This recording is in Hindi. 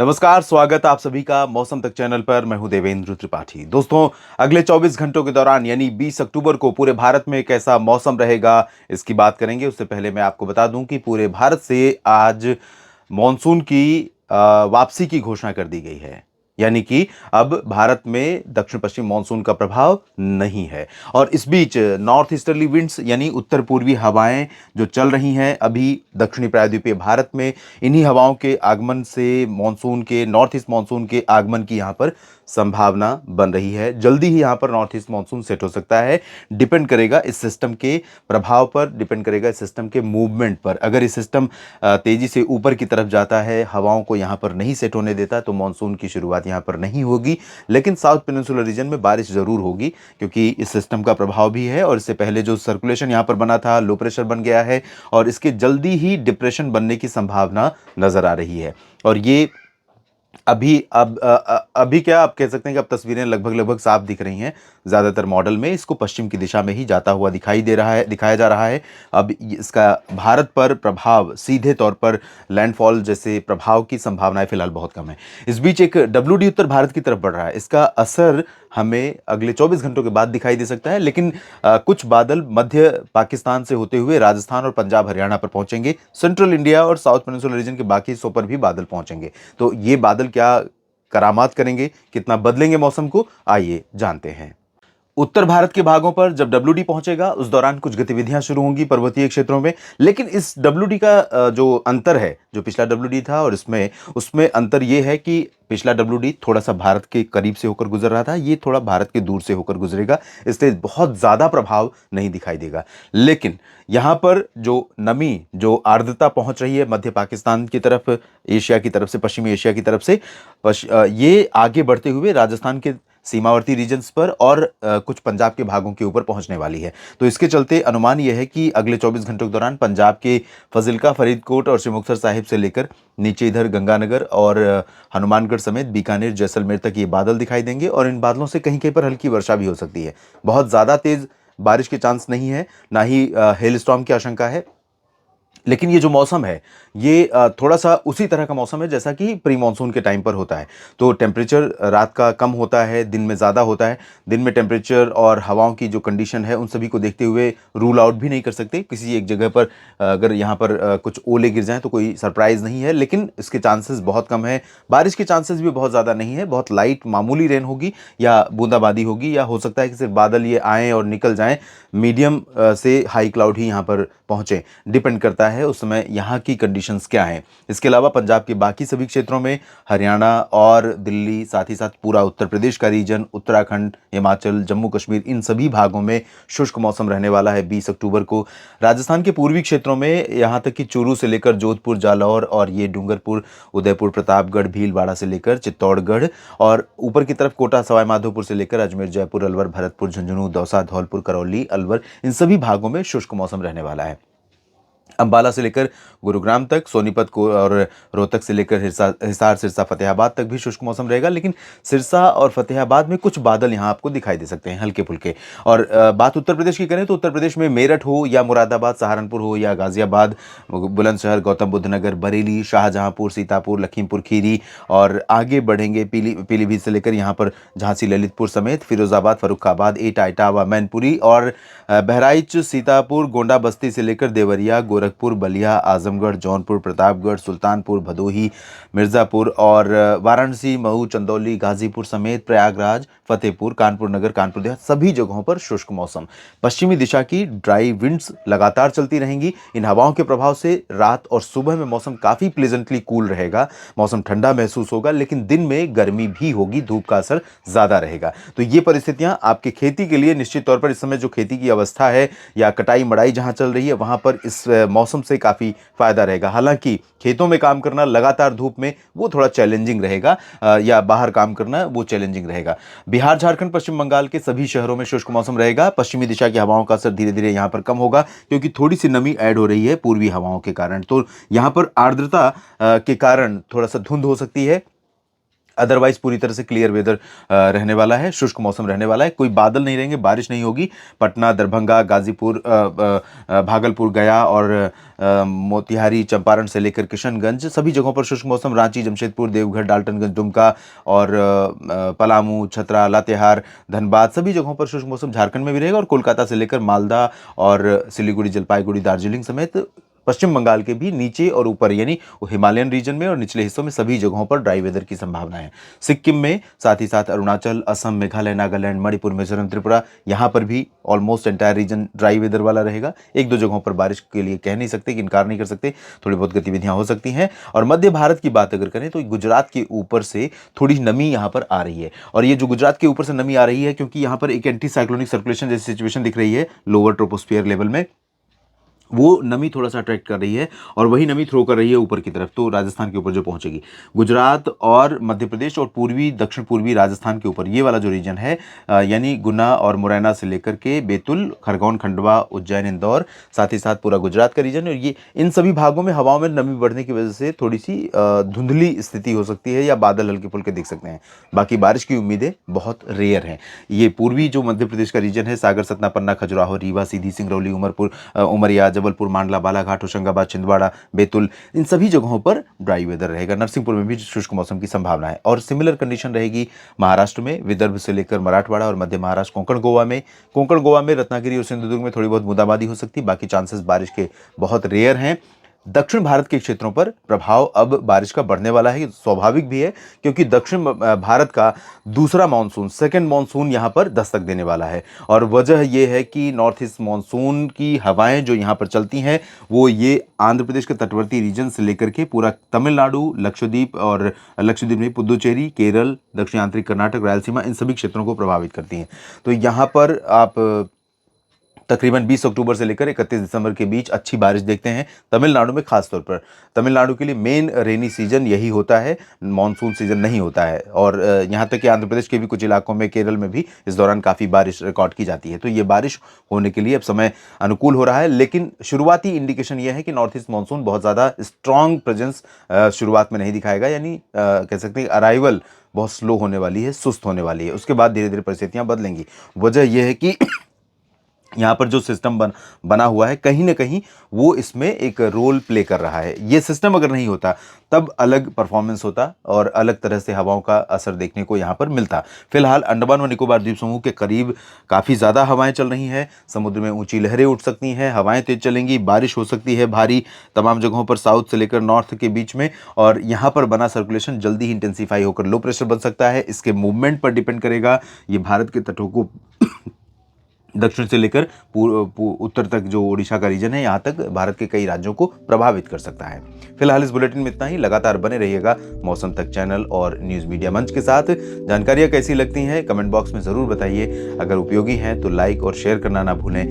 नमस्कार, स्वागत आप सभी का मौसम तक चैनल पर। मैं हूं देवेंद्र त्रिपाठी। दोस्तों, अगले 24 घंटों के दौरान यानी 20 अक्टूबर को पूरे भारत में कैसा मौसम रहेगा, इसकी बात करेंगे। उससे पहले मैं आपको बता दूं कि पूरे भारत से आज मॉनसून की वापसी की घोषणा कर दी गई है। यानी कि अब भारत में दक्षिण पश्चिम मॉनसून का प्रभाव नहीं है। और इस बीच नॉर्थ ईस्टर्ली विंड्स यानी उत्तर पूर्वी हवाएं जो चल रही हैं अभी दक्षिणी प्रायद्वीपीय भारत में, इन्हीं हवाओं के आगमन से मॉनसून के, नॉर्थ ईस्ट मॉनसून के आगमन की यहां पर संभावना बन रही है। जल्दी ही यहां पर नॉर्थ ईस्ट मॉनसून सेट हो सकता है। डिपेंड करेगा इस सिस्टम के प्रभाव पर, डिपेंड करेगा इस सिस्टम के मूवमेंट पर। अगर इस सिस्टम तेजी से ऊपर की तरफ जाता है, हवाओं को यहां पर नहीं सेट होने देता, तो मॉनसून की शुरुआत यहां पर नहीं होगी। लेकिन साउथ पेनिनसुलर रीजन में बारिश जरूर होगी, क्योंकि इस सिस्टम का प्रभाव भी है। और इससे पहले जो सर्कुलेशन यहां पर बना था, लो प्रेशर बन गया है और इसके जल्दी ही डिप्रेशन बनने की संभावना नजर आ रही है। और ये अभी क्या आप कह सकते हैं कि अब तस्वीरें लगभग लगभग साफ दिख रही हैं। ज्यादातर मॉडल में इसको पश्चिम की दिशा में ही जाता हुआ दिखाई दे रहा है, दिखाया जा रहा है। अब इसका भारत पर प्रभाव, सीधे तौर पर लैंडफॉल जैसे प्रभाव की संभावनाएं फिलहाल बहुत कम है। इस बीच एक डब्ल्यूडी उत्तर भारत की तरफ बढ़ रहा है। इसका असर हमें अगले 24 घंटों के बाद दिखाई दे सकता है। लेकिन कुछ बादल मध्य पाकिस्तान से होते हुए राजस्थान और पंजाब हरियाणा पर पहुंचेंगे। सेंट्रल इंडिया और साउथ पेनिनसुलर रीजन के बाकी हिस्सों पर भी बादल पहुंचेंगे। तो ये बादल क्या करामात करेंगे, कितना बदलेंगे मौसम को, आइए जानते हैं। उत्तर भारत के भागों पर जब डब्ल्यूडी पहुंचेगा, उस दौरान कुछ गतिविधियां शुरू होंगी पर्वतीय क्षेत्रों में। लेकिन इस डब्ल्यूडी का जो अंतर है, जो पिछला डब्ल्यूडी था और इसमें, उसमें अंतर यह है कि पिछला डब्ल्यूडी थोड़ा सा भारत के करीब से होकर गुजर रहा था, ये थोड़ा भारत के दूर से होकर गुजरेगा, इसलिए बहुत ज्यादा प्रभाव नहीं दिखाई देगा। लेकिन यहां पर जो नमी, जो आर्द्रता पहुंच रही है मध्य पाकिस्तान की तरफ, एशिया की तरफ से, पश्चिमी एशिया की तरफ से, ये आगे बढ़ते हुए राजस्थान के सीमावर्ती रीजन्स पर और कुछ पंजाब के भागों के ऊपर पहुंचने वाली है। तो इसके चलते अनुमान यह है कि अगले 24 घंटों के दौरान पंजाब के फजिल्का, फरीदकोट और श्री मुक्तसर साहिब से लेकर नीचे इधर गंगानगर और हनुमानगढ़ समेत बीकानेर, जैसलमेर तक ये बादल दिखाई देंगे। और इन बादलों से कहीं कहीं पर हल्की वर्षा भी हो सकती है। बहुत ज्यादा तेज बारिश के चांस नहीं है, ना ही हेल स्टॉर्म की आशंका है। लेकिन ये जो मौसम है, ये थोड़ा सा उसी तरह का मौसम है जैसा कि प्री मानसून के टाइम पर होता है। तो टेम्परेचर रात का कम होता है, दिन में ज़्यादा होता है। दिन में टेम्परेचर और हवाओं की जो कंडीशन है, उन सभी को देखते हुए रूल आउट भी नहीं कर सकते। किसी एक जगह पर अगर यहाँ पर कुछ ओले गिर जाएं तो कोई सरप्राइज नहीं है, लेकिन इसके चांसेस बहुत कम है। बारिश के चांसेस भी बहुत ज़्यादा नहीं है। बहुत लाइट मामूली रेन होगी या बूंदाबांदी होगी, या हो सकता है कि सिर्फ बादल ये आएँ और निकल जाएँ। मीडियम से हाई क्लाउड ही यहाँ पर पहुँचे, डिपेंड करता है उस समय यहाँ की कंडीशंस क्या हैं। इसके अलावा पंजाब के बाकी सभी क्षेत्रों में, हरियाणा और दिल्ली, साथ ही साथ पूरा उत्तर प्रदेश का रीजन, उत्तराखंड, हिमाचल, जम्मू कश्मीर, इन सभी भागों में शुष्क मौसम रहने वाला है 20 अक्टूबर को। राजस्थान के पूर्वी क्षेत्रों में, यहाँ तक कि चूरू से लेकर जोधपुर, जालौर और ये डूंगरपुर, उदयपुर, प्रतापगढ़, भीलवाड़ा से लेकर चित्तौड़गढ़, और ऊपर की तरफ कोटा, सवाई माधोपुर से लेकर अजमेर, जयपुर, अलवर, भरतपुर, झुंझुनू, दौसा, धौलपुर, करौली, अलवर, इन सभी भागों में शुष्क मौसम रहने वाला है। अंबाला से लेकर गुरुग्राम तक, सोनीपत को और रोहतक से लेकर हिसार, सिरसा, फतेहाबाद तक भी शुष्क मौसम रहेगा। लेकिन सिरसा और फतेहाबाद में कुछ बादल यहां आपको दिखाई दे सकते हैं, हल्के फुल्के। और बात उत्तर प्रदेश की करें तो उत्तर प्रदेश में मेरठ हो या मुरादाबाद, सहारनपुर हो या गाजियाबाद, बुलंदशहर, गौतम बुद्ध नगर, बरेली, शाहजहांपुर, सीतापुर, लखीमपुर खीरी, और आगे बढ़ेंगे पीलीभीत से लेकर यहाँ पर झांसी, ललितपुर समेत फिरोजाबाद, फरुखाबाद, एटा, इटावा, मैनपुरी और बहराइच, सीतापुर, गोंडा, बस्ती से लेकर देवरिया, गोरखपुर, बलिया, आजमगढ़, जौनपुर, प्रतापगढ़, सुल्तानपुर, भदोही, मिर्जापुर और वाराणसी, मऊ, चंदौली, गाजीपुर समेत प्रयागराज, फतेहपुर, कानपुर नगर, कानपुर देहात, सभी जगहों पर शुष्क मौसम। पश्चिमी दिशा की ड्राई विंड्स लगातार चलती रहेंगी। इन हवाओं के प्रभाव से रात और सुबह में मौसम काफी प्लेजेंटली कूल रहेगा, मौसम ठंडा महसूस होगा। लेकिन दिन में गर्मी भी होगी, धूप का असर ज्यादा रहेगा। तो ये परिस्थितियां आपकी खेती के लिए निश्चित तौर पर, इस समय जो खेती की अवस्था है या कटाई मड़ाई जहां चल रही है, वहां पर इस मौसम से काफी फायदा रहेगा। हालांकि खेतों में काम करना लगातार धूप में, वो थोड़ा चैलेंजिंग रहेगा, या बाहर काम करना वो चैलेंजिंग रहेगा। बिहार, झारखंड, पश्चिम बंगाल के सभी शहरों में शुष्क मौसम रहेगा। पश्चिमी दिशा की हवाओं का असर धीरे धीरे यहां पर कम होगा, क्योंकि थोड़ी सी नमी ऐड हो रही है पूर्वी हवाओं के कारण। तो यहां पर आर्द्रता के कारण थोड़ा सा धुंध हो सकती है। अदरवाइज पूरी तरह से क्लियर वेदर रहने वाला है, शुष्क मौसम रहने वाला है, कोई बादल नहीं रहेंगे, बारिश नहीं होगी। पटना, दरभंगा, गाजीपुर, भागलपुर, गया और मोतिहारी, चंपारण से लेकर किशनगंज सभी जगहों पर शुष्क मौसम। रांची, जमशेदपुर, देवघर, डाल्टनगंज, दुमका और पलामू, छतरा, लातेहार, धनबाद सभी जगहों पर शुष्क मौसम झारखंड में भी रहेगा। और कोलकाता से लेकर मालदा और सिलीगुड़ी, जलपाईगुड़ी, दार्जिलिंग समेत पश्चिम बंगाल के भी नीचे और ऊपर यानी हिमालयन रीजन में और निचले हिस्सों में सभी जगहों पर ड्राई वेदर की संभावना है। सिक्किम में, साथ ही साथ अरुणाचल, असम, मेघालय, नागालैंड, मणिपुर, मिजोरम, त्रिपुरा, यहाँ पर भी almost entire region dry weather वाला रहेगा। एक दो जगहों पर बारिश के लिए कह नहीं सकते कि इनकार नहीं कर सकते, थोड़ी बहुत गतिविधियां हो सकती हैं। और मध्य भारत की बात अगर करें तो गुजरात के ऊपर से थोड़ी नमी यहाँ पर आ रही है। और ये जो गुजरात के ऊपर से नमी आ रही है क्योंकि यहाँ पर एक एंटी साइक्लोनिक सर्कुलेशन जैसी सिचुएशन दिख रही है लोअर ट्रोपोस्फियर लेवल में, वो नमी थोड़ा सा अट्रैक्ट कर रही है और वही नमी थ्रो कर रही है ऊपर की तरफ, तो राजस्थान के ऊपर जो पहुंचेगी। गुजरात और मध्य प्रदेश और पूर्वी दक्षिण पूर्वी राजस्थान के ऊपर ये वाला जो रीजन है यानी गुना और मुरैना से लेकर के बैतूल, खरगोन, खंडवा, उज्जैन, इंदौर, साथ ही साथ पूरा गुजरात का रीजन, और ये इन सभी भागों में हवाओं में नमी बढ़ने की वजह से थोड़ी सी धुंधली स्थिति हो सकती है या बादल हल्के फुल्के दिख सकते हैं। बाकी बारिश की उम्मीदें बहुत रेयर हैं। ये पूर्वी जो मध्य प्रदेश का रीजन है, सागर, सतना, पन्ना, खजुराहो, रीवा, सीधी, सिंगरौली, उमरिया, जबलपुर, मांडला, बालाघाट, होशंगाबाद, छिंदवाड़ा, बैतूल, इन सभी जगहों पर ड्राई वेदर रहेगा। नरसिंहपुर में भी शुष्क मौसम की संभावना है। और सिमिलर कंडीशन रहेगी महाराष्ट्र में, विदर्भ से लेकर मराठवाड़ा और मध्य महाराष्ट्र, कोंकण गोवा में, रत्नागिरी और सिंधुदुर्ग में थोड़ी बहुत बूंदाबांदी हो सकती है। बाकी चांसेस बारिश के बहुत रेयर हैं। दक्षिण भारत के क्षेत्रों पर प्रभाव अब बारिश का बढ़ने वाला है, स्वाभाविक भी है क्योंकि दक्षिण भारत का दूसरा मानसून, सेकंड मानसून यहां पर दस्तक देने वाला है। और वजह यह है कि नॉर्थ ईस्ट मानसून की हवाएं जो यहां पर चलती हैं वो ये आंध्र प्रदेश के तटवर्ती रीजन से लेकर के पूरा तमिलनाडु, लक्षद्वीप और लक्षद्वीप में पुदुचेरी, केरल, दक्षिणांतरिक कर्नाटक, रायलसीमा, इन सभी क्षेत्रों को प्रभावित करती हैं। तो यहां पर आप तकरीबन 20 अक्टूबर से लेकर 31 दिसंबर के बीच अच्छी बारिश देखते हैं तमिलनाडु में। खास तौर पर तमिलनाडु के लिए मेन रेनी सीजन यही होता है, मानसून सीजन नहीं होता है। और यहाँ तक कि आंध्र प्रदेश के भी कुछ इलाकों में, केरल में भी इस दौरान काफ़ी बारिश रिकॉर्ड की जाती है। तो ये बारिश होने के लिए अब समय अनुकूल हो रहा है। लेकिन शुरुआती इंडिकेशन यह है कि नॉर्थ ईस्ट मानसून बहुत ज़्यादा स्ट्रॉन्ग प्रेजेंस शुरुआत में नहीं दिखाएगा, यानी कह सकते हैं अराइवल बहुत स्लो होने वाली है, सुस्त होने वाली है। उसके बाद धीरे धीरे परिस्थितियाँ बदलेंगी। वजह यह है कि यहाँ पर जो सिस्टम बना हुआ है कहीं ना कहीं वो इसमें एक रोल प्ले कर रहा है। ये सिस्टम अगर नहीं होता तब अलग परफॉर्मेंस होता और अलग तरह से हवाओं का असर देखने को यहाँ पर मिलता। फिलहाल अंडमान व निकोबार द्वीप समूह के करीब काफ़ी ज़्यादा हवाएं चल रही हैं, समुद्र में ऊंची लहरें उठ सकती हैं, हवाएं तेज चलेंगी, बारिश हो सकती है भारी तमाम जगहों पर साउथ से लेकर नॉर्थ के बीच में। और यहाँ पर बना सर्कुलेशन जल्दी ही इंटेंसीफाई होकर लो प्रेशर बन सकता है। इसके मूवमेंट पर डिपेंड करेगा। ये भारत के तटों को दक्षिण से लेकर उत्तर तक जो ओडिशा का रीजन है यहाँ तक भारत के कई राज्यों को प्रभावित कर सकता है। फिलहाल इस बुलेटिन में इतना ही। लगातार बने रहिएगा मौसम तक चैनल और न्यूज़ मीडिया मंच के साथ। जानकारियाँ कैसी लगती हैं कमेंट बॉक्स में ज़रूर बताइए। अगर उपयोगी हैं तो लाइक और शेयर करना ना भूलें।